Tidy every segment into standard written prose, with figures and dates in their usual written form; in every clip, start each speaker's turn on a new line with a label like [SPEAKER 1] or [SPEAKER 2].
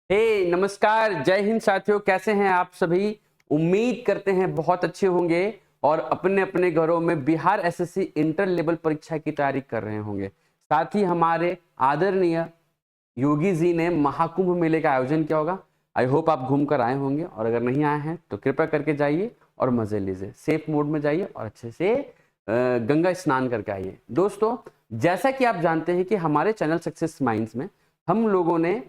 [SPEAKER 1] नमस्कार, जय हिंद साथियों। कैसे हैं आप सभी? उम्मीद करते हैं बहुत अच्छे होंगे और अपने अपने घरों में बिहार एसएससी इंटर लेवल परीक्षा की तैयारी कर रहे होंगे। साथ ही हमारे आदरणीय योगी जी ने महाकुंभ मेले का आयोजन किया होगा। आई होप आप घूम कर आए होंगे, और अगर नहीं आए हैं तो कृपया करके जाइए और मजे लीजिए। सेफ मोड में जाइए और अच्छे से गंगा स्नान करके आइए। दोस्तों, जैसा कि आप जानते हैं कि हमारे चैनल सक्सेस माइंड्स में हम लोगों ने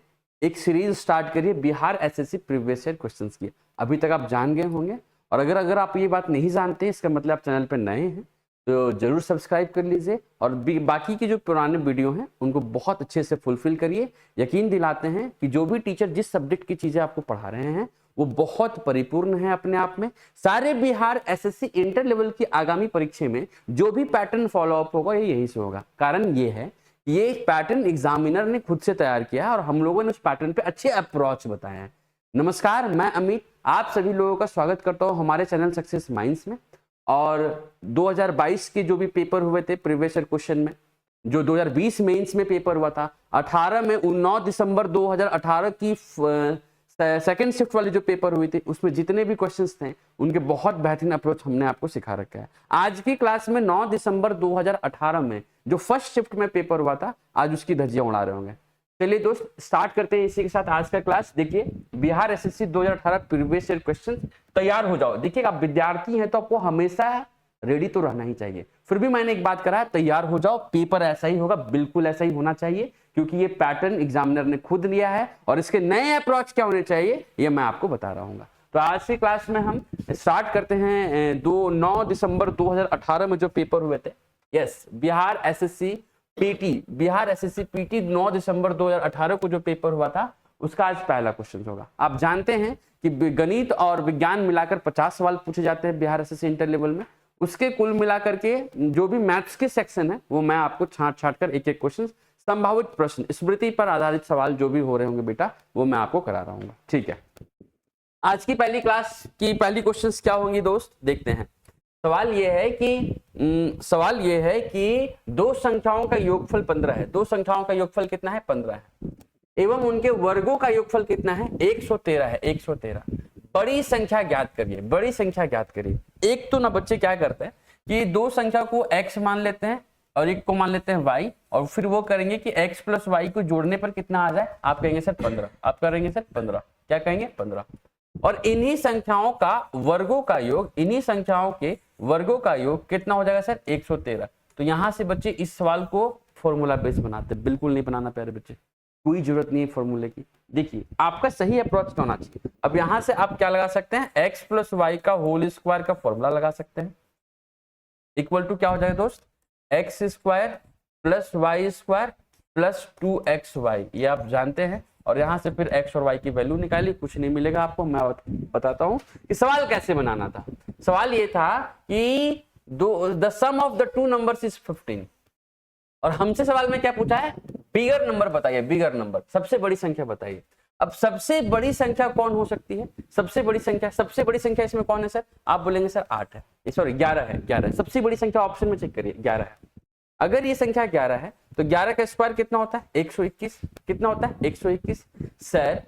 [SPEAKER 1] एक सीरीज स्टार्ट करी है Bihar SSC previous year questions की। अभी तक आप जान गए होंगे, और अगर आप ये बात नहीं जानते, इसका मतलब आप चैनल पर नए हैं, तो जरूर सब्सक्राइब कर लीजिए और बाकी के जो पुराने वीडियो हैं उनको बहुत अच्छे से फुलफिल करिए। यकीन दिलाते हैं कि जो भी टीचर जिस सब्जेक्ट की चीजें आपको पढ़ा रहे हैं वो बहुत परिपूर्ण है अपने आप में। सारे बिहार एसएससी इंटर लेवल की आगामी परीक्षा में जो भी पैटर्न फॉलो अप होगा ये यही से होगा। कारण ये है, ये पैटर्न एग्जामिनर ने खुद से तैयार किया है और हम लोगों ने उस पैटर्न पे अच्छे अप्रोच बताए हैं। नमस्कार, मैं अमित आप सभी लोगों का स्वागत करता हूं हमारे चैनल सक्सेस माइंड्स में। और 2022 के जो भी पेपर हुए थे प्रीवियस ईयर क्वेश्चन में, जो 2020 मेंस में पेपर हुआ था 18 में 9 दिसंबर 2018 की सेकंड शिफ्ट वाली जो पेपर हुई थी, उसमें जितने भी क्वेश्चंस थे उनके बहुत बेहतरीन अप्रोच हमने आपको सिखा रखा है। आज की क्लास में 9 दिसंबर 2018 में जो फर्स्ट शिफ्ट में पेपर हुआ था, आज उसकी धज्जियां उड़ा रहे होंगे। चलिए दोस्त, स्टार्ट करते हैं इसी के साथ आज का क्लास। देखिए, Bihar SSC 2018 previous year question, तैयार हो जाओ। देखिए, आप विद्यार्थी हैं तो आपको हमेशा रेडी तो रहना ही चाहिए। फिर भी मैंने एक बात करा है, तैयार हो जाओ, पेपर ऐसा ही होगा, बिल्कुल ऐसा ही होना चाहिए, क्योंकि ये पैटर्न एग्जामिनर ने खुद लिया है और इसके नए अप्रोच क्या होने चाहिए ये मैं आपको बता रहा हूँ। तो आज की क्लास में हम स्टार्ट करते हैं 9 दिसंबर 2018 में जो पेपर हुए थे। यस, बिहार एसएससी पीटी 9 दिसंबर 2018 को जो पेपर हुआ था उसका आज पहला क्वेश्चन होगा। आप जानते हैं कि गणित और विज्ञान मिलाकर 50 सवाल पूछे जाते हैं बिहार एसएससी इंटर लेवल में। उसके कुल मिलाकर के जो भी मैथ्स के सेक्शन है वो मैं आपको छांट कर एक एक क्वेश्चन, संभावित प्रश्न, स्मृति पर आधारित सवाल जो भी हो रहे होंगे बेटा, वो मैं आपको करा रहा हूँ। ठीक है, आज की पहली क्लास की पहली क्वेश्चंस क्या होंगी दोस्त, देखते हैं। सवाल ये है कि दो संख्याओं का योगफल 15 है। दो संख्याओं का योगफल कितना है? 15 है। एवं उनके वर्गों का योगफल कितना है? 113 है। 113। बड़ी संख्या ज्ञात करिए। बड़ी संख्या ज्ञात करिए। एक तो ना बच्चे क्या करते हैं कि दो संख्या को x मान लेते हैं और एक को मान लेते हैं y, और फिर वो करेंगे कि x प्लस y को जोड़ने पर कितना आ जाए। आप कहेंगे सर 15। आप करेंगे सर 15। क्या कहेंगे? 15। और इन्हीं संख्याओं का वर्गों का योग, इन्हीं संख्याओं के वर्गों का योग कितना हो जाएगा सर? 113। तो यहां से बच्चे इस सवाल को फॉर्मूला बेस बनाते, बिल्कुल नहीं बनाना प्यारे बच्चे, कोई जरूरत नहीं है फॉर्मूले की। देखिए, आपका सही अप्रोच क्या होना चाहिए। अब यहां से आप क्या लगा सकते हैं? x प्लस वाई का होल स्क्वायर का फॉर्मूला लगा सकते हैं। इक्वल टू क्या हो जाएगा दोस्त? X square plus Y square plus 2xy, ये आप जानते हैं। और यहां से फिर x और y की वैल्यू निकाली, कुछ नहीं मिलेगा आपको। मैं बताता हूं कि सवाल कैसे बनाना था। सवाल ये था कि the sum of the two numbers is 15, और हमसे सवाल में क्या पूछा है? बिगर नंबर बताइए। बिगर नंबर, सबसे बड़ी संख्या बताइए। अब सबसे बड़ी संख्या कौन हो सकती है? सबसे बड़ी संख्या इसमें कौन है सर? आप बोलेंगे सर 8 है, सॉरी 11 है। 11 है सबसे बड़ी संख्या, ऑप्शन में चेक करिए, 11 है। अगर ये संख्या 11 है तो 11 का स्क्वायर कितना होता है? 121। कितना होता है? 121। सर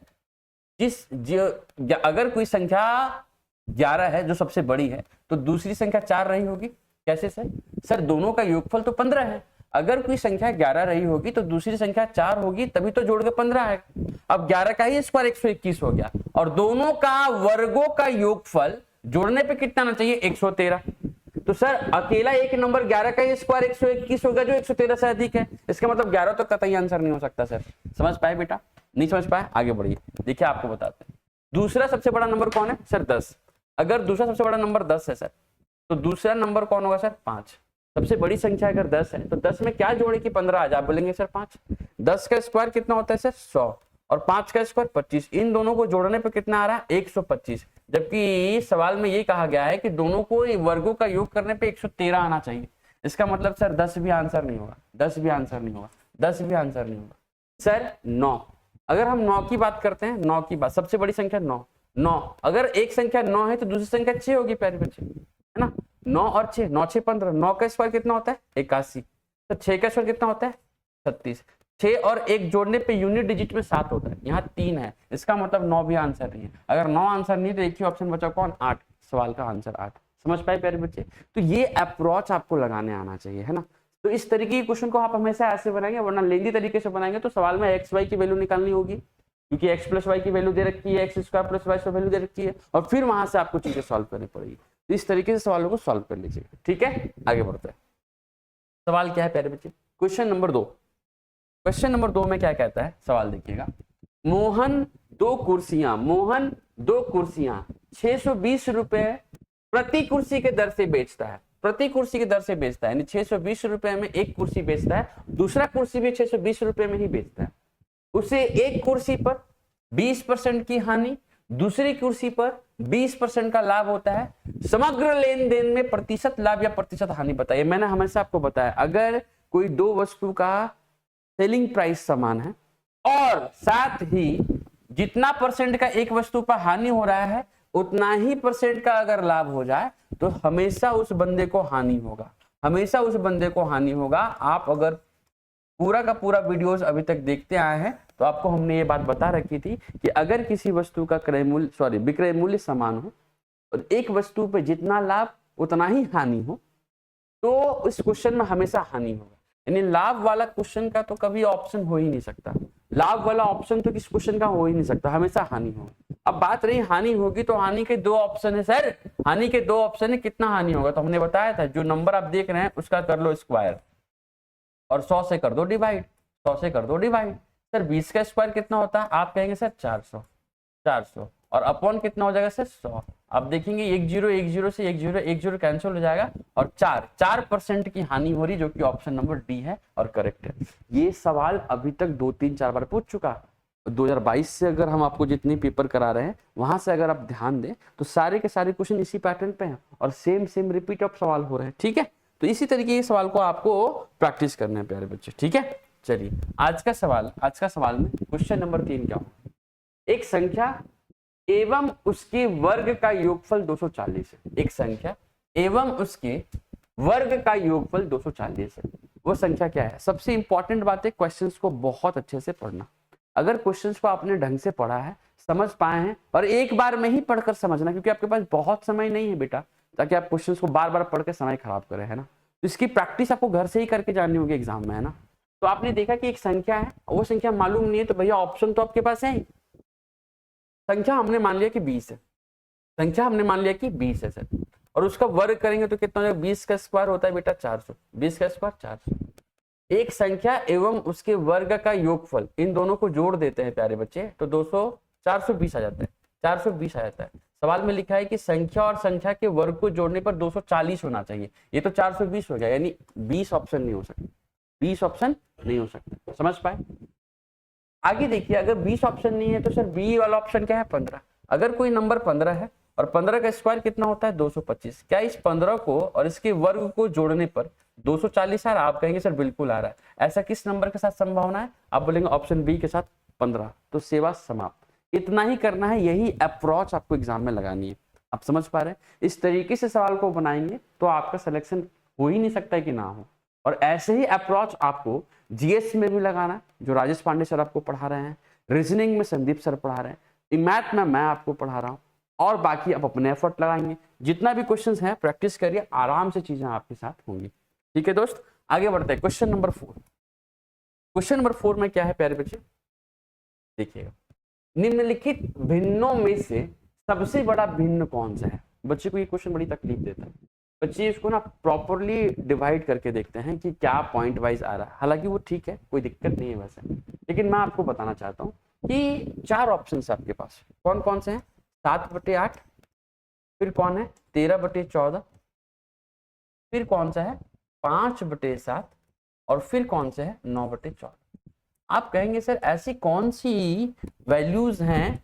[SPEAKER 1] अगर कोई संख्या 11 है जो सबसे बड़ी है, तो दूसरी संख्या 4 रही होगी। कैसे सर? सर दोनों का योगफल तो 15 है। अगर कोई संख्या 11 रही होगी तो दूसरी संख्या 4 होगी, तभी तो जोड़ के 15 है। अब 11 का ही स्क्वायर 121 हो गया, और दोनों का वर्गों का योगफल जोड़ने पे कितना आना चाहिए? 113। तो सर अकेला एक नंबर 11 का स्क्वायर 121 होगा जो 113 से अधिक है। इसका मतलब 11 तो कतई आंसर नहीं हो सकता सर। समझ पाए बेटा? नहीं समझ पाए? आगे बढ़िए, देखिए आपको बताते हैं। दूसरा सबसे बड़ा नंबर कौन है सर? 10। अगर दूसरा सबसे बड़ा नंबर 10 है सर, तो दूसरा नंबर कौन होगा सर? 5। सबसे बड़ी संख्या अगर 10 है तो 10 में क्या जोड़े कि 15 आ जाए? आप बोलेंगे सर 5। 10 का स्क्वायर कितना होता है सर? 100, और 5 का स्क्वायर 25। इन दोनों को जोड़ने पे कितना आ रहा है? 125। जबकि सवाल में ये कहा गया है कि दोनों को वर्गों का योग करने पे 113 आना चाहिए। इसका मतलब सर 10 भी आंसर नहीं होगा। 10 भी आंसर नहीं होगा। 10 भी आंसर नहीं होगा। सर 9, अगर हम 9 की बात करते हैं, 9 की बात, सबसे बड़ी संख्या 9। 9 अगर एक संख्या 9 है तो दूसरी संख्या 6 होगी प्यारे बच्चे, है ना? 9 और 6, 9 6 15। 9 का स्क्वायर कितना होता है? 81। तो 6 का स्क्वायर कितना होता है? 36। 6 और 1 जोड़ने पे यूनिट डिजिट में 7 होता है, यहाँ 3 है, इसका मतलब 9 भी आंसर नहीं है। अगर 9 आंसर नहीं तो एक ही ऑप्शन बचा कौन, 8, सवाल का आंसर 8। समझ पाए प्यारे बच्चे? तो ये अप्रोच आपको लगाने आना चाहिए, है ना। तो इस तरीके के क्वेश्चन को आप हमेशा ऐसे बनाएंगे, वरना लेंदी तरीके से बनाएंगे तो सवाल में एक्स वाई की वैल्यू निकालनी होगी, क्योंकि एक्स प्लस वाई की वैल्यू दे रखी है, एक्स स्क्वायर प्लस वाई की वैल्यू दे रखी है, और फिर वहां से आपको चीजें सॉल्व करनी पड़ेगी। तो इस तरीके से सवालों को सॉल्व कर लीजिएगा, ठीक है। आगे बढ़ते हैं। सवाल क्या है प्यारे बच्चे, क्वेश्चन नंबर 2। क्वेश्चन नंबर 2 में क्या कहता है, सवाल देखिएगा। मोहन दो कुर्सियां 620 रुपए प्रति कुर्सी के दर से बेचता है, प्रति कुर्सी की दर से बेचता है, यानी 620 रुपए में एक कुर्सी बेचता है, दूसरा कुर्सी भी 620 रुपए में ही बेचता है। उसे एक कुर्सी पर 20% की हानि, दूसरी कुर्सी पर 20% का लाभ होता है। समग्र लेन देन में प्रतिशत लाभ या प्रतिशत हानि बताइए। मैंने हमेशा आपको बताया, अगर कोई दो वस्तु का सेलिंग प्राइस समान है और साथ ही जितना परसेंट का एक वस्तु पर हानि हो रहा है उतना ही परसेंट का अगर लाभ हो जाए तो हमेशा उस बंदे को हानि होगा, हमेशा उस बंदे को हानि होगा। आप अगर पूरा का पूरा वीडियोस अभी तक देखते आए हैं तो आपको हमने ये बात बता रखी थी कि अगर किसी वस्तु का विक्रय मूल्य समान हो और एक वस्तु पे जितना लाभ उतना ही हानि हो तो इस क्वेश्चन में हमेशा हानि होगा। यानी लाभ वाला क्वेश्चन का तो कभी ऑप्शन हो ही नहीं सकता, लाभ वाला ऑप्शन तो किस क्वेश्चन का हो ही नहीं सकता, हमेशा हानि होगा। अब बात रही हानि होगी तो हानि के 2 ऑप्शन है सर, हानि के 2 ऑप्शन है, कितना हानि होगा तो हमने बताया था जो नंबर आप देख रहे हैं उसका कर लो स्क्वायर और 100 से कर दो डिवाइड, 100 से कर दो डिवाइड। सर 20 का स्क्वायर कितना होता है, आप कहेंगे सर 400, 400 और अपॉन कितना हो जाएगा सर 100। आप देखेंगे 10 से 10 कैंसिल हो जाएगा और 4% की हानि हो रही, जो कि ऑप्शन नंबर डी है और करेक्ट है। ये सवाल अभी तक 2-3-4 बार पूछ चुका। 2022 से अगर हम आपको जितने पेपर करा रहे हैं वहां से अगर आप ध्यान दें तो सारे के सारे क्वेश्चन इसी पैटर्न पे हैं और सेम रिपीट ऑफ सवाल हो रहे हैं, ठीक है। तो इसी तरीके के सवाल को आपको प्रैक्टिस करना है प्यारे बच्चे, ठीक है। चलिए आज का सवाल में क्वेश्चन नंबर 3 क्या होगा, एक संख्या एवं उसके वर्ग का योगफल 240 है। एक संख्या एवं उसके वर्ग का योगफल 240 है। वो संख्या क्या है? सबसे इंपॉर्टेंट बात है क्वेश्चंस को बहुत अच्छे से पढ़ना। अगर क्वेश्चंस को आपने ढंग से पढ़ा है, समझ पाए हैं, और एक बार में ही पढ़कर समझना, क्योंकि आपके पास बहुत समय नहीं है बेटा ताकि आप क्वेश्चंस को बार बार पढ़ के समय खराब करें, है ना। तो इसकी प्रैक्टिस आपको घर से ही करके जानी होगी एग्जाम में, है ना। तो आपने देखा कि एक संख्या है, वो संख्या मालूम नहीं है तो भैया ऑप्शन तो आपके पास है ही। संख्या हमने मान लिया कि 20 है, संख्या हमने मान लिया कि 20 है सर, और उसका वर्ग करेंगे तो कितना हो जाएगा, 20 का स्क्वायर होता है बेटा 400, 20 का स्क्वायर 400। एक संख्या एवं उसके वर्ग का योगफल, इन दोनों को जोड़ देते हैं प्यारे बच्चे तो 420 आ जाता है, 420 आ जाता है। सवाल में लिखा है कि संख्या और संख्या के वर्ग को जोड़ने पर 240 होना चाहिए, ये तो 420 हो गया, यानी 20 ऑप्शन नहीं हो सकता, 20 ऑप्शन नहीं हो सकता। समझ पाए? आगे देखिए, अगर 20 ऑप्शन नहीं है तो सर बी वाला ऑप्शन क्या है, 15। अगर कोई नंबर 15 है और 15 का स्क्वायर कितना होता है 225, क्या इस 15 को और इसके वर्ग को जोड़ने पर 240 आ रहा है? आप कहेंगे सर बिल्कुल आ रहा है। ऐसा किस नंबर के साथ संभावना है? आप बोलेंगे ऑप्शन बी के साथ 15। तो सेवा समाप्त। इतना ही करना है, यही अप्रोच आपको एग्जाम में लगानी है। आप समझ पा रहे हैं? इस तरीके से सवाल को बनाएंगे तो आपका सिलेक्शन हो ही नहीं सकता है कि ना हो। और ऐसे ही अप्रोच आपको जीएस में भी लगाना है, जो राजेश पांडे सर आपको पढ़ा रहे हैं, रीजनिंग में संदीप सर पढ़ा रहे हैं, मैथ में मैं आपको पढ़ा रहा हूँ, और बाकी आप अपने एफर्ट लगाएंगे। जितना भी क्वेश्चंस हैं प्रैक्टिस करिए, आराम से चीजें आपके साथ होंगी। ठीक है दोस्त, आगे बढ़ते हैं। Question number 4। क्वेश्चन नंबर 4 में क्या है प्यारे बच्चे, देखिएगा, निम्नलिखित भिन्नों में से सबसे बड़ा भिन्न कौन सा है? बच्चे को ये क्वेश्चन बड़ी तकलीफ देता है। बच्चे इसको ना प्रॉपरली डिवाइड करके देखते हैं कि क्या पॉइंट वाइज आ रहा है। हालांकि वो ठीक है, कोई दिक्कत नहीं है वैसे, लेकिन मैं आपको बताना चाहता हूँ कि 4 ऑप्शन है आपके पास। कौन कौन से हैं? 7/8, फिर कौन है 13/14, फिर कौन सा है 5/7, और फिर कौन सा है 9/14। आप कहेंगे सर ऐसी कौन सी वैल्यूज हैं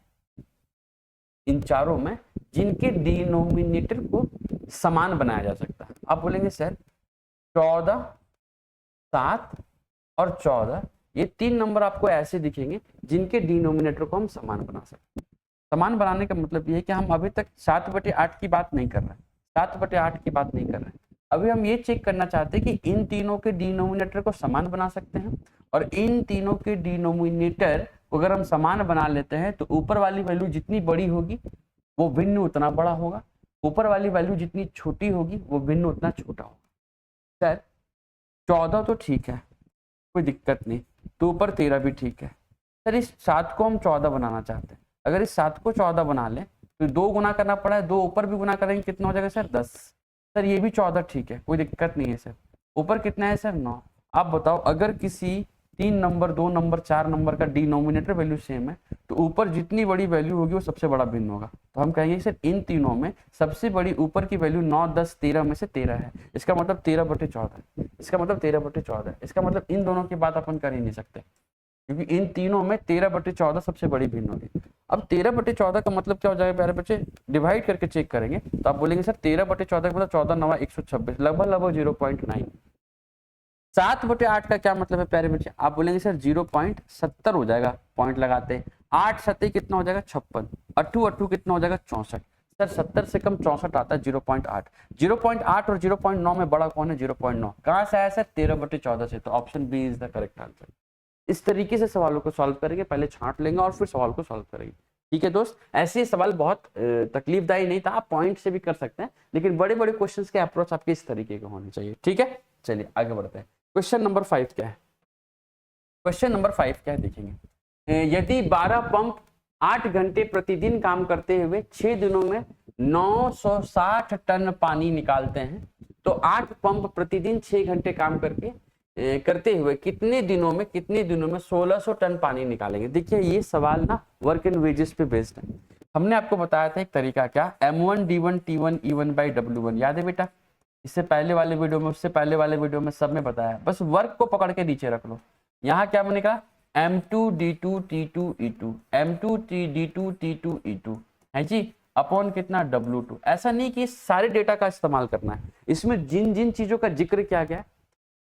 [SPEAKER 1] इन चारों में जिनके डिनोमिनेटर को समान बनाया जा सकता है? आप बोलेंगे सर 14, 7 और 14, ये 3 नंबर आपको ऐसे दिखेंगे जिनके डिनोमिनेटर को हम समान बना सकते हैं। समान बनाने का मतलब ये है कि हम अभी तक 7/8 की बात नहीं कर रहे हैं, 7/8 की बात नहीं कर रहे हैं। अभी हम ये चेक करना चाहते हैं कि इन तीनों के डिनोमिनेटर को समान बना सकते हैं, और इन तीनों के डिनोमिनेटर अगर हम समान बना लेते हैं तो ऊपर वाली वैल्यू जितनी बड़ी होगी वो भिन्न उतना बड़ा होगा, ऊपर वाली वैल्यू जितनी छोटी होगी वो भिन्न उतना छोटा होगा। सर 14 तो ठीक है, कोई दिक्कत नहीं, तो ऊपर 13 भी ठीक है। सर इस 7 को हम 14 बनाना चाहते हैं, अगर इस 7 को 14 बना लें तो 2 गुना करना पड़ा है, 2 ऊपर भी गुना करेंगे कितना हो जाएगा सर 10। सर ये भी 14 ठीक है, कोई दिक्कत नहीं है सर। ऊपर कितना है सर 9। आप बताओ अगर किसी 3 नंबर 2 नंबर 4 नंबर का डिनोमिनेटर वैल्यू सेम है तो ऊपर जितनी बड़ी वैल्यू होगी वो सबसे बड़ा भिन्न होगा। तो हम कहेंगे सर इन तीनों में सबसे बड़ी ऊपर की वैल्यू 9 10 13 में से 13 है, इसका मतलब 13/14 है, इसका मतलब 13/14 है, इसका मतलब इन दोनों की बात अपन कर ही नहीं सकते क्योंकि इन तीनों में 13/14 सबसे बड़ी भिन्न होगी। अब 13/14 का मतलब क्या हो जाएगा प्यारे बच्चे, डिवाइड करके चेक करेंगे तो आप बोलेंगे सर 13/14 का मतलब 14 9 126, लगभग 0.9। 7/8 का क्या मतलब है प्यारे बच्चे, आप बोलेंगे सर 0.70 हो जाएगा, पॉइंट लगाते। 8 7 कितना हो जाएगा 56, 8 8 कितना हो जाएगा 64। सर 70 से कम 64 आता है 0.8। 0.8 और 0.9 में बड़ा कौन है 0.9, कहां से आया सर 13/14 से, तो option B is the correct answer. इस तरीके से सवालों को सॉल्व करेंगे, पहले छांट लेंगे और फिर सवाल को सॉल्व करेंगे। ठीक है दोस्त, ऐसे सवाल बहुत तकलीफदायी नहीं था, आप पॉइंट से भी कर सकते हैं, लेकिन बड़े बड़े क्वेश्चंस के अप्रोच आपके इस तरीके के होने चाहिए। ठीक है, चलिए आगे बढ़ते हैं। क्वेश्चन नंबर 5 क्या है, क्वेश्चन नंबर 5 क्या है देखेंगे। यदि 12 पंप 8 घंटे प्रतिदिन काम करते हुए 6 दिनों में 960 टन पानी निकालते हैं तो 8 पंप प्रतिदिन 6 घंटे काम करते हुए कितने दिनों में 1600 टन पानी निकालेंगे। देखिए ये सवाल ना वर्क एंड वेजेस पे बेस्ड है। हमने आपको बताया था एक तरीका क्या, M1 D1 T1 E1 by W1, याद है बेटा, इससे पहले वाले वीडियो में उससे पहले वाले वीडियो में सब में बताया, बस वर्क को पकड़ के नीचे रख लो। यहाँ क्या बनेगा M2 D2 T2 E2, M2 D2 T2 E2 है जी, अपॉन कितना W2। ऐसा नहीं कि सारे डेटा का इस्तेमाल करना है, इसमें जिन जिन चीजों का जिक्र किया गया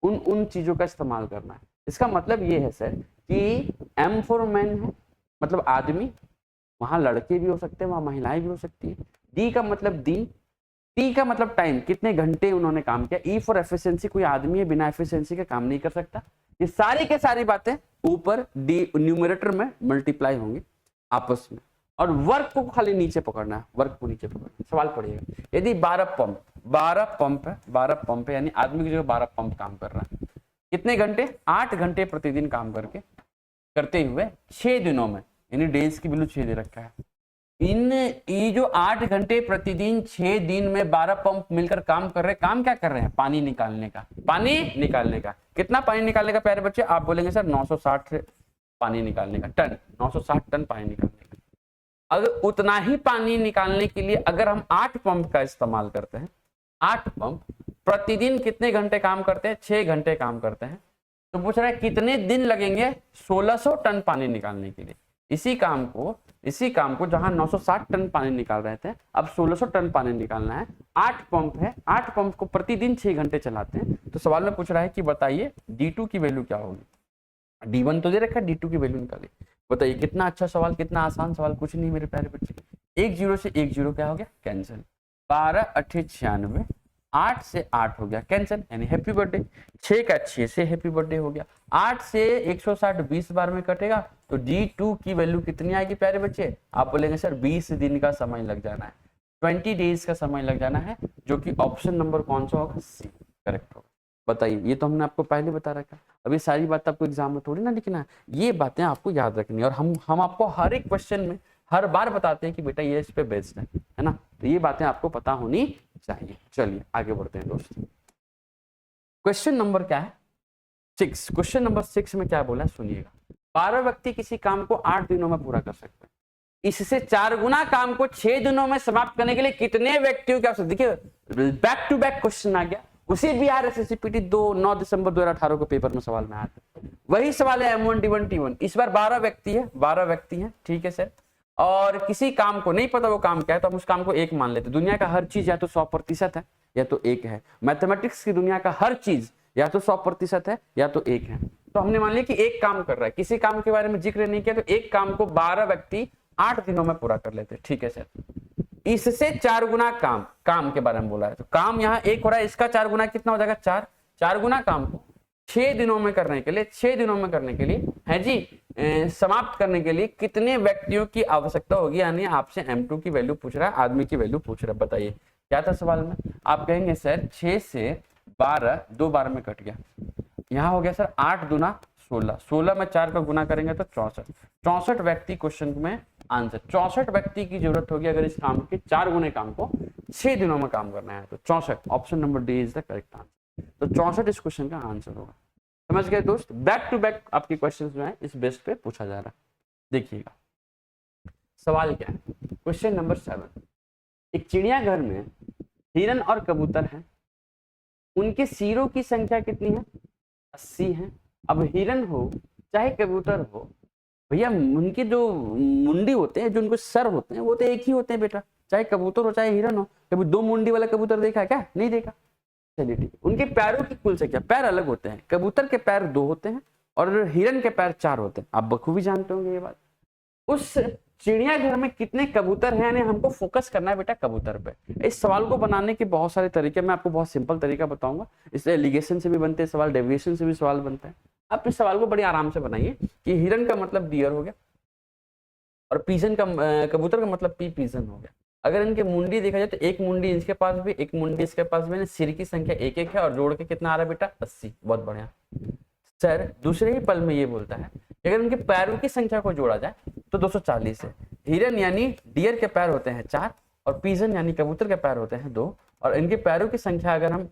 [SPEAKER 1] उन चीजों का इस्तेमाल करना है। इसका मतलब ये है सर कि M फॉर मैन है, मतलब आदमी, वहां लड़के भी हो सकते हैं, वहां महिलाएं भी हो सकती है। D का मतलब दिन, T का मतलब टाइम, कितने घंटे उन्होंने काम किया। E फॉर एफिशिएंसी, कोई आदमी है बिना एफिशिएंसी के काम नहीं कर सकता। ये सारी के सारी बातें ऊपर डी न्यूमरेटर में मल्टीप्लाई होंगी आपस में, और वर्क को खाली नीचे पकड़ना है, वर्क को नीचे पकड़ना। सवाल पढ़िएगा, यदि 12 पंप है, 12 पंप है यानी आदमी की जगह 12 पंप काम कर रहा है, कितने घंटे 8 घंटे प्रतिदिन काम करते हुए 6 दिनों में, यानी डेज की वैल्यू 6 दे रखा है। ये जो 8 घंटे प्रतिदिन 6 दिन में 12 पंप मिलकर काम कर रहे हैं, काम क्या कर रहे हैं, पानी निकालने का। कितना पानी निकालने का प्यारे बच्चे, आप बोलेंगे सर 960 पानी निकालने का, टन, 960 टन पानी निकालने का। अगर उतना ही पानी निकालने के लिए अगर हम 8 पंप का इस्तेमाल करते हैं, 8 पंप प्रतिदिन कितने घंटे काम करते हैं, 6 घंटे काम करते हैं, तो पूछ रहा है कितने दिन लगेंगे 1600 टन पानी निकालने के लिए। इसी काम को जहां 960 टन पानी निकाल रहे थे, अब 1600 टन पानी निकालना है। 8 पंप है, 8 पंप को प्रतिदिन 6 घंटे चलाते हैं, तो सवाल में पूछ रहा है कि बताइए D2 की वैल्यू क्या होगी। D1 तो दे रखा है, D2 की वैल्यू निकालिए। बताइए कितना अच्छा सवाल, कितना आसान सवाल, कुछ नहीं मेरे प्यारे बच्चे। 1 0 से 1 0 क्या हो गया, कैंसिल। 12 8 96, 8 से 8 हो गया कैंसिल, यानी हैप्पी बर्थडे। 6 का 6 से हैप्पी बर्थडे हो गया। 8 से 160 20 बार में कटेगा, तो D2 की वैल्यू कितनी आएगी प्यारे बच्चे, आप बोलेंगे सर 20 दिन का समय लग जाना है, 20 डेज का समय लग जाना है, जो कि ऑप्शन नंबर कौन सा होगा, सी करेक्ट होगा। बताइए, ये तो हमने आपको पहले बता रखा। अभी सारी बात आपको एग्जाम में थोड़ी ना लिखना है, ये बातें आपको याद रखनी है, और हम आपको हर एक क्वेश्चन में हर बार बताते हैं कि बेटा ये इस पे बेस्ड है ना, तो ये बातें आपको पता होनी चाहिए। चलिए आगे बढ़ते हैं दोस्तों। क्वेश्चन नंबर क्या है 6। क्वेश्चन नंबर 6 में क्या बोला है सुनिएगा। 12 व्यक्ति किसी काम को 8 दिनों में पूरा कर सकते हैं, इससे 4 गुना काम को 6 दिनों में समाप्त करने के लिए कितने व्यक्तियों की आवश्यकता। देखिए बैक टू बैक क्वेश्चन आ गया, उसी बिहार एसएससीपीटी 9 दिसंबर 2018 को पेपर में सवाल में आया था, वही सवाल है M1 D1 T1। इस बार 12 व्यक्ति है, ठीक है सर, और किसी काम को नहीं पता वो काम क्या है, तो हम उस काम को 1 मान लेते। दुनिया का हर चीज या तो 100% है या तो 1 है। मैथमेटिक्स की दुनिया का हर चीज या तो 100% है या तो 1 है, तो हमने मान लिया कि 1 काम कर रहा है, किसी काम के बारे में जिक्र नहीं किया, तो 1 काम को 12 व्यक्ति 8 दिनों में पूरा कर लेते। ठीक है सर, इससे 4 गुना काम, काम के बारे में बोला है। तो काम यहाँ 1 हो रहा है, इसका 4 गुना कितना हो जाएगा 4। 4 गुना काम को 6 दिनों में करने के लिए, 6 दिनों में करने के लिए है जी, समाप्त करने के लिए कितने व्यक्तियों की आवश्यकता होगी, यानी आपसे M2 की वैल्यू पूछ रहा है, आदमी की वैल्यू पूछ रहा है। बताइए क्या था सवाल में। आप कहेंगे सर 6 से 12 2 बार में कट गया, यहाँ हो गया सर 8 दूना 16, 16 में 4 का गुना करेंगे तो 64, 64 व्यक्ति क्वेश्चन में आंसर। 64 व्यक्ति की जरूरत होगी अगर इस काम के 4 गुने काम को 6 दिनों में काम करना है, तो 64, option number D is the correct answer. तो 64 इस क्वेश्चन का आंसर होगा। समझ गए दोस्त, बैक टू बैक आपके क्वेश्चन जो है इस बेस पे पूछा जा रहा है। देखिएगा सवाल क्या है, क्वेश्चन नंबर 7। एक चिड़ियाघर में हिरन और कबूतर हैं, उनके सिरों की संख्या कितनी है, 80 है। अब हिरन हो चाहे कबूतर हो भैया, उनके जो मुंडी होते हैं, जो उनको सर होते हैं, वो तो एक ही होते हैं बेटा, चाहे कबूतर हो चाहे हिरन हो। कभी 2 मुंडी वाला कबूतर देखा है क्या, नहीं देखा। चलिए ठीक है, उनके पैरों की कुल संख्या, पैर अलग होते हैं, कबूतर के पैर 2 होते हैं और हिरन के पैर 4 होते हैं। आप बखूबी जानते होंगे ये बात। उस चिड़ियाघर में कितने कबूतर हैं, यानी हमको फोकस करना है बेटा कबूतर पे। इस सवाल को बनाने के बहुत सारे तरीके, मैं आपको बहुत सिंपल तरीका बताऊंगा। इससे एलिगेशन से भी बनते हैं सवाल, डेविएशन से भी सवाल बनते हैं। आप इस सवाल को बड़ी आराम से बनाइए कि हिरन का मतलब डियर हो गया और पीजन का, कबूतर का मतलब पीजन हो गया। अगर इनके मुंडी देखा जाए तो एक मुंडी इसके पास भी, एक मुंडी इसके पास भी, सिर की संख्या 1-1 है और जोड़ के कितना आ रहा है बेटा 80। बहुत बढ़िया सर। दूसरे ही पल में ये बोलता है अगर इनके पैरों की संख्या को जोड़ा जाए तो 240 है। हिरन यानी डियर के पैर होते हैं 4 और पीजन यानी कबूतर के पैर होते हैं 2, और इनके पैरों की संख्या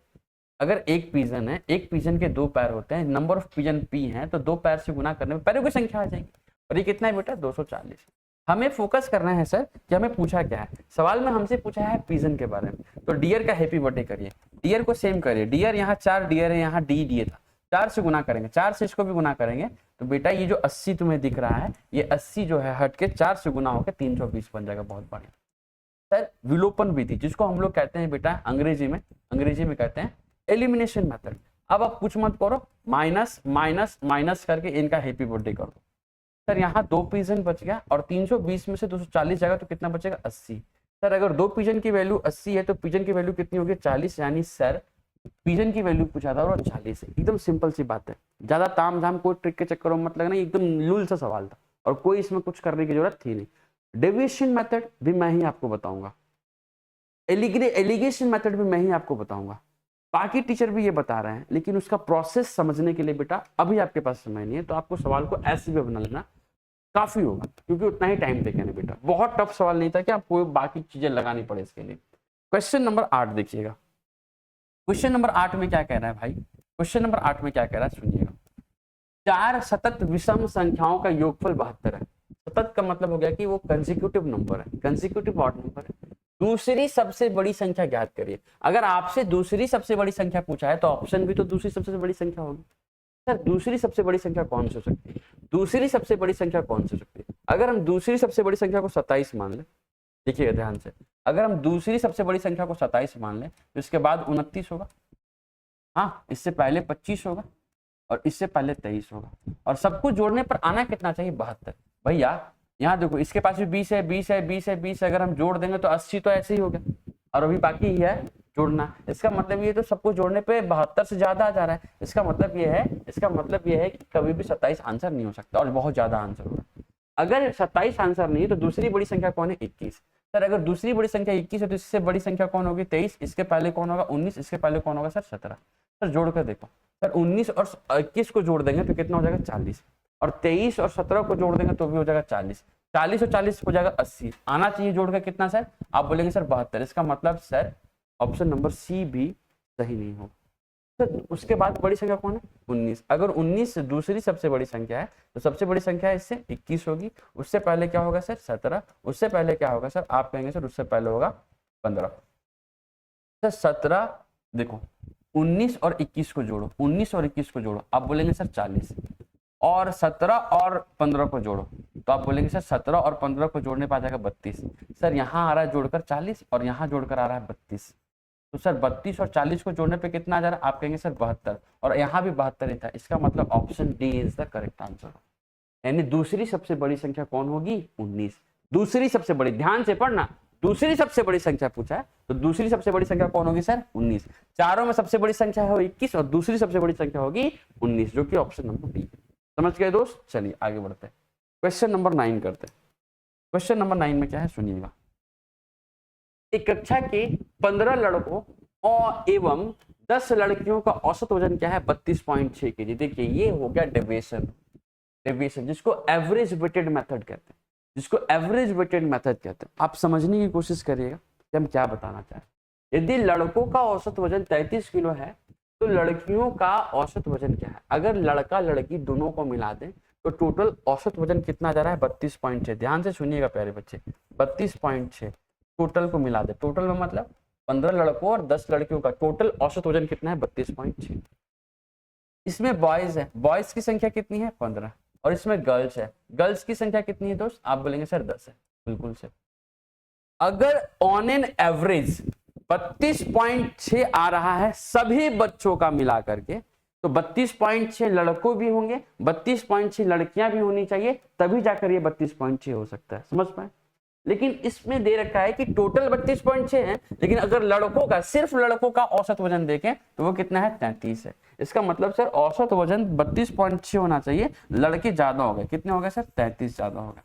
[SPEAKER 1] अगर एक पीजन है, एक पीजन के 2 पैर होते हैं, नंबर ऑफ पीजन पी हैं, तो 2 पैर से गुना करने में पैरों की संख्या आ जाएगी। और ये कितना है बेटा 240। हमें फोकस करना है सर कि हमें पूछा क्या है। सवाल में हमसे पूछा है पीजन के बारे में, तो डियर का हैप्पी बर्थडे करिए, डियर को सेम करिए। डियर यहाँ 4 डियर है, यहाँ डी दिए था, 4 से गुना करेंगे, 4 से इसको भी गुना करेंगे तो बेटा ये जो 80 तुम्हें दिख रहा है, ये 80 जो है हट के 4 से गुना होकर 320 बन जाएगा। बहुत बढ़िया सर। विलोपन विधि जिसको हम लोग कहते हैं बेटा अंग्रेजी में कहते हैं एलिमिनेशन मेथड। अब आप कुछ मत करो, माइनस माइनस माइनस करके इनका हैप्पी बर्थडे कर दो। सर यहाँ 2 पीजन बच गया और 320 में से 240 जाएगा तो कितना बचेगा 80। सर अगर 2 पीजन की वैल्यू 80 है तो पीजन की वैल्यू कितनी होगी 40, यानी सर पीजन की वैल्यू पूछा था और 40 है। एकदम सिंपल सी बात है, ज्यादा ताम झाम कोई ट्रिक के चक्करों में मत लगना, एकदम लूल सा सवाल था और कोई इसमें कुछ करने की जरूरत थी नहीं। डेविएशन मेथड भी मैं ही आपको बताऊंगा, एलिगेशन मेथड भी मैं ही आपको बताऊंगा, बाकी टीचर भी ये बता रहे हैं, लेकिन उसका प्रोसेस समझने के लिए बेटा अभी आपके पास समय नहीं है, तो आपको सवाल को ऐसे भी बना लेना काफी होगा, क्योंकि उतना ही टाइम देखे ना बेटा। बहुत टफ सवाल नहीं था कि आपको बाकी चीजें लगानी पड़े इसके लिए। क्वेश्चन नंबर 8 देखिएगा। क्वेश्चन नंबर 8 में क्या कह रहा है भाई, क्वेश्चन नंबर 8 में क्या कह रहा है सुनिएगा। 4 सतत विषम संख्याओं का योगफल 72 है। सतत का मतलब हो गया कि वो कंसेक्यूटिव नंबर है, कंसेक्यूटिव ऑड नंबर है। दूसरी सबसे बड़ी संख्या ज्ञात करिए। अगर आपसे दूसरी सबसे बड़ी संख्या पूछा है तो ऑप्शन भी तो दूसरी सबसे बड़ी संख्या होगी। सर दूसरी सबसे बड़ी संख्या कौन सी हो सकती है, दूसरी सबसे बड़ी संख्या कौन सी हो सकती है। अगर हम दूसरी सबसे बड़ी संख्या को 27 मान लें, देखिएगा ध्यान से, अगर हम दूसरी सबसे बड़ी संख्या को 27 मान लें तो इसके बाद 29 होगा, हाँ इससे पहले 25 होगा और इससे पहले 23 होगा, और सब कुछ जोड़ने पर आना कितना चाहिए 72। भैया यहाँ देखो इसके पास भी 20 है, 20 है, 20 है, 20 अगर हम जोड़ देंगे तो 80 तो ऐसे ही हो गया और अभी बाकी ही है जोड़ना। इसका मतलब ये तो सबको जोड़ने पे 72 से ज्यादा आ जा रहा है। इसका मतलब ये है कि कभी भी 27 आंसर नहीं हो सकता और बहुत ज्यादा आंसर होगा। अगर 27 आंसर नहीं है तो दूसरी बड़ी संख्या कौन है 21। सर अगर दूसरी बड़ी संख्या 21 है तो इससे बड़ी संख्या कौन होगी 23, इसके पहले कौन होगा 19, इसके पहले कौन होगा सर 17। सर जोड़ कर देखो सर 19 और 21 को जोड़ देंगे तो कितना हो जाएगा 40, और 23 और 17 को जोड़ देंगे तो भी हो जाएगा 40, 40 और 40 हो जाएगा 80। आना चाहिए जोड़कर कितना सर, आप बोलेंगे सर 72। इसका मतलब सर ऑप्शन नंबर सी भी सही नहीं होगा। सर उसके बाद बड़ी संख्या कौन है 19। अगर 19 दूसरी सबसे बड़ी संख्या है तो सबसे बड़ी संख्या इससे 21 होगी। उससे पहले क्या होगा सर 17, उससे पहले क्या होगा सर, आप कहेंगे सर उससे पहले होगा 15। सर 17 देखो 19 और 21 को जोड़ो, 19 और 21 को जोड़ो, आप बोलेंगे सर 40, और 17 और 15 को जोड़ो तो आप बोलेंगे सर 17 और 15 को जोड़ने पर आ जाएगा 32। सर यहाँ आ रहा है जोड़कर 40 और यहाँ जोड़कर आ रहा है 32, तो सर 32 और 40 को जोड़ने पे कितना आ जा रहा है, आप कहेंगे सर 72, और यहाँ भी 72 ही था। इसका मतलब option D is the correct answer. यानी दूसरी सबसे बड़ी संख्या कौन होगी 19, दूसरी सबसे बड़ी, ध्यान से पढ़ना, दूसरी सबसे बड़ी संख्या पूछा है, तो दूसरी सबसे बड़ी संख्या कौन होगी सर? 19। चारों में सबसे बड़ी संख्या है 21 और दूसरी सबसे बड़ी संख्या होगी 19, जो कि ऑप्शन नंबर बी। समझ गए दोस्त? चलिए आगे बढ़ते हैं, क्वेश्चन नंबर 9 करते हैं। क्वेश्चन नंबर 9 में क्या है सुनिएगा। एक कक्षा के 15 लड़कों और एवं 10 लड़कियों का औसत वजन क्या है? 32.6 kg। देखिए ये हो गया डेविएशन, जिसको एवरेज वेटेड मेथड कहते हैं, जिसको एवरेज वेटेड मेथड कहते हैं। आप समझने की कोशिश करिएगा कि हम क्या बताना चाह रहे हैं। यदि लड़कों का औसत वजन 33 किलो है तो लड़कियों का औसत वजन क्या है? अगर लड़का लड़की दोनों को मिला दें तो टोटल औसत वजन कितना जा रहा है? 32.6। ध्यान से सुनिएगा प्यारे बच्चे, 32.6 टोटल को मिला दे। टोटल में मतलब 15 लड़कों और 10 लड़कियों का टोटल औसत वजन कितना है? 32.6। इसमें बॉयज है, बॉयज की संख्या कितनी है? 15। और इसमें गर्ल्स है, गर्ल्स की संख्या कितनी है दोस्त? आप बोलेंगे सर 10 है। बिल्कुल सर। अगर ऑन एन एवरेज 32.6 आ रहा है सभी बच्चों का मिला करके, तो 32.6 लड़कों भी होंगे, 32.6 लड़कियां भी होनी चाहिए, तभी जाकर ये 32.6 हो सकता है। समझ पाए? लेकिन इसमें दे रखा है कि टोटल 32.6 है, लेकिन अगर लड़कों का, सिर्फ लड़कों का औसत वजन देखें तो वो कितना है? 33 है। इसका मतलब सर औसत वजन 32.6 होना चाहिए, लड़के ज्यादा हो गए। कितने हो गए सर? 33 ज्यादा हो गए,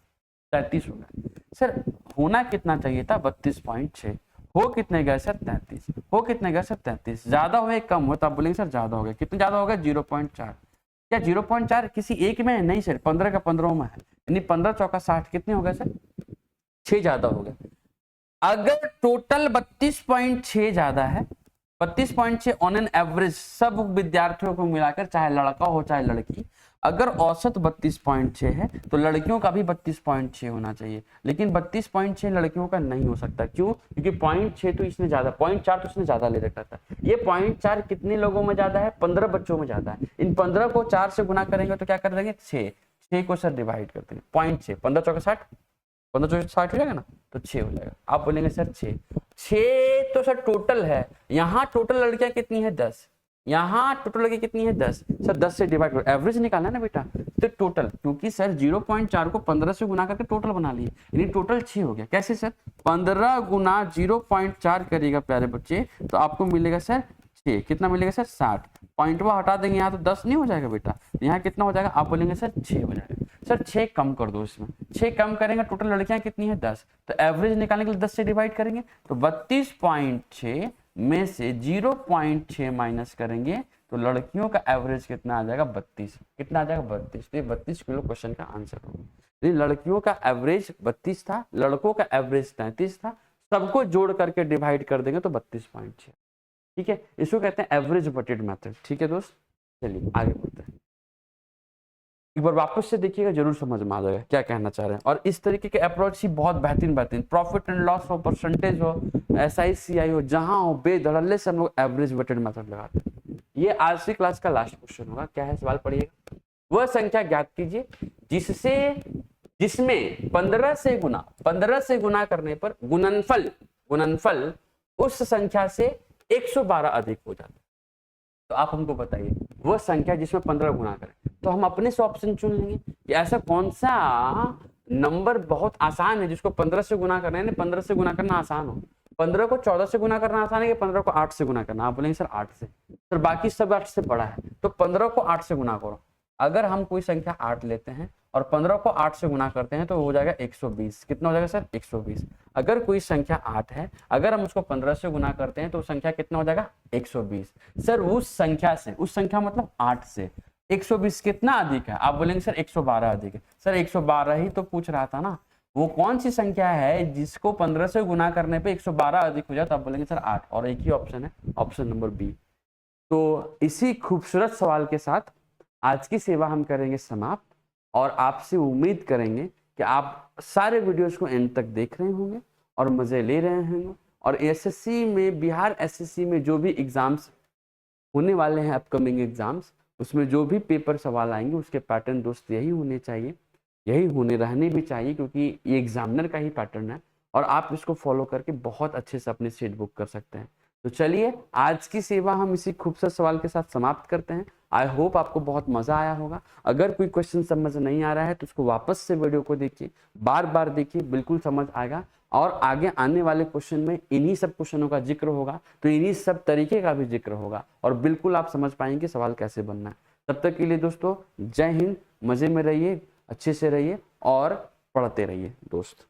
[SPEAKER 1] 33 हो गए। सर होना कितना चाहिए था? 32.6। हो कितने गए सर? 33। हो कितने गए सर? 33। ज्यादा हुए कम हो? तो आप बोलेंगे सर ज्यादा हो गए। कितने ज्यादा हो गए? 0.4। क्या 0.4 किसी एक में है? नहीं सर, 15 का 15 में है, यानी 15 चौका 60। कितने हो गए सर? 6 ज्यादा हो गए। अगर टोटल 32.6 ज्यादा है, 32.6 ऑन एन एवरेज सब विद्यार्थियों को मिलाकर, चाहे लड़का हो चाहे लड़की, अगर औसत 32.6 है तो लड़कियों का भी 32.6 होना चाहिए। लेकिन 32.6 लड़कियों का नहीं हो सकता। क्यों? क्योंकि 0.6 तो इसने ज्यादा, 0.4 तो इसने ज्यादा ले रखा था। ये 0.4 कितने लोगों में ज्यादा है? 15 बच्चों में ज्यादा है। इन 15 को 4 से गुना करेंगे तो क्या कर देंगे? 6 को सर डिवाइड कर देंगे। 0.6, 15 चौका 60, 15 चौका 60 हो जाएगा ना, तो 6 हो जाएगा। आप बोलेंगे सर 6 तो सर टोटल है, यहाँ टोटल लड़कियां कितनी है? 10। यहाँ टोटल लड़की कितनी है? 10। सर 10 से डिवाइड करो, एवरेज निकालना है ना बेटा, तो टोटल, क्योंकि सर 0.4 को 15 से गुना करके टोटल बना लिए, यानी टोटल 6 हो गया। कैसे सर? 15 गुना 0.4 करिएगा प्यारे बच्चे, तो आपको मिलेगा सर 6। कितना मिलेगा सर? 60। पॉइंट हटा देंगे यहाँ तो 10 नहीं हो जाएगा बेटा, यहाँ कितना हो जाएगा? आप बोलेंगे सर 6 हो जाएगा। सर 6 कम कर दो, इसमें 6 कम करेंगे, टोटल लड़कियां कितनी है? 10। तो एवरेज निकालने के लिए 10 से डिवाइड करेंगे, तो 32.6 में से 0.6 माइनस करेंगे तो लड़कियों का एवरेज कितना आ जाएगा? 32। कितना आ जाएगा? 32। तो ये 32 किलो क्वेश्चन का आंसर होगा। लड़कियों का एवरेज 32 था, लड़कों का एवरेज 33 था, सबको जोड़ करके डिवाइड कर देंगे तो 32.6। ठीक है, इसको कहते हैं एवरेज वेटेड मेथड। ठीक है दोस्त, चलिए आगे बढ़ते हैं। एक बार वापस से देखिएगा, जरूर समझ में आ जाएगा क्या कहना चाह रहे हैं। और इस तरीके के अप्रोच ही बहुत बेहतरीन, प्रॉफिट एंड लॉस हो, परसेंटेज हो, SICI हो, जहां हो, बेधड़ल्ले से हम लोग एवरेज वेटेड मेथड लगाते हैं। ये आज की क्लास का लास्ट क्वेश्चन होगा। क्या है सवाल? पढ़िएगा। वह संख्या ज्ञात कीजिए जिसमें 15 से गुना करने पर गुणनफल उस संख्या से 112 अधिक हो जाता है। तो आप हमको बताइए, वह संख्या जिसमें 15 गुना करें, तो हम अपने से ऑप्शन चुन लेंगे कि ऐसा कौन सा नंबर बहुत आसान है जिसको 15 से गुना करना है। 15 से गुना करना आसान हो, 15 को 14 से गुना करना आसान है कि 15 को 8 से गुना करना? आप बोलेंगे सर 8 से। सर बाकी सब 8 से बड़ा है, तो 15 को 8 से गुना करो। अगर हम कोई संख्या 8 लेते हैं और 15 को 8 से गुना करते हैं तो हो जाएगा 120। कितना हो जाएगा सर? 120। अगर कोई संख्या 8 है, अगर हम उसको 15 से गुना करते हैं तो संख्या कितना हो जाएगा? 120। सर उस संख्या मतलब 8 से 120 कितना अधिक है? आप बोलेंगे सर 112 अधिक है। सर 112 ही तो पूछ रहा था ना, वो कौन सी संख्या है जिसको 15 से गुना करने पे 112 अधिक हो जाए? तो आप बोलेंगे सर 8, और एक ही ऑप्शन है, ऑप्शन नंबर बी। तो इसी खूबसूरत सवाल के साथ आज की सेवा हम करेंगे समाप्त, और आपसे उम्मीद करेंगे कि आप सारे वीडियोस को एंड तक देख रहे होंगे और मजे ले रहे होंगे। और SSC में, बिहार SSC में जो भी एग्जाम्स होने वाले हैं, अपकमिंग एग्जाम्स, उसमें जो भी पेपर सवाल आएंगे उसके पैटर्न दोस्त यही होने चाहिए, यही होने रहने भी चाहिए, क्योंकि ये एग्जामिनर का ही पैटर्न है और आप इसको फॉलो करके बहुत अच्छे से अपनी सीट बुक कर सकते हैं। तो चलिए आज की सेवा हम इसी खूबसूरत सवाल के साथ समाप्त करते हैं। आई होप आपको बहुत मजा आया होगा। अगर कोई क्वेश्चन समझ नहीं आ रहा है तो उसको वापस से वीडियो को देखिए, बार बार देखिए, बिल्कुल समझ आएगा। और आगे आने वाले क्वेश्चन में इन्हीं सब क्वेश्चनों का जिक्र होगा, तो इन्हीं सब तरीके का भी जिक्र होगा और बिल्कुल आप समझ पाएंगे सवाल कैसे बनना है। तब तक के लिए दोस्तों जय हिंद, मजे में रहिए, अच्छे से रहिए और पढ़ते रहिए दोस्त।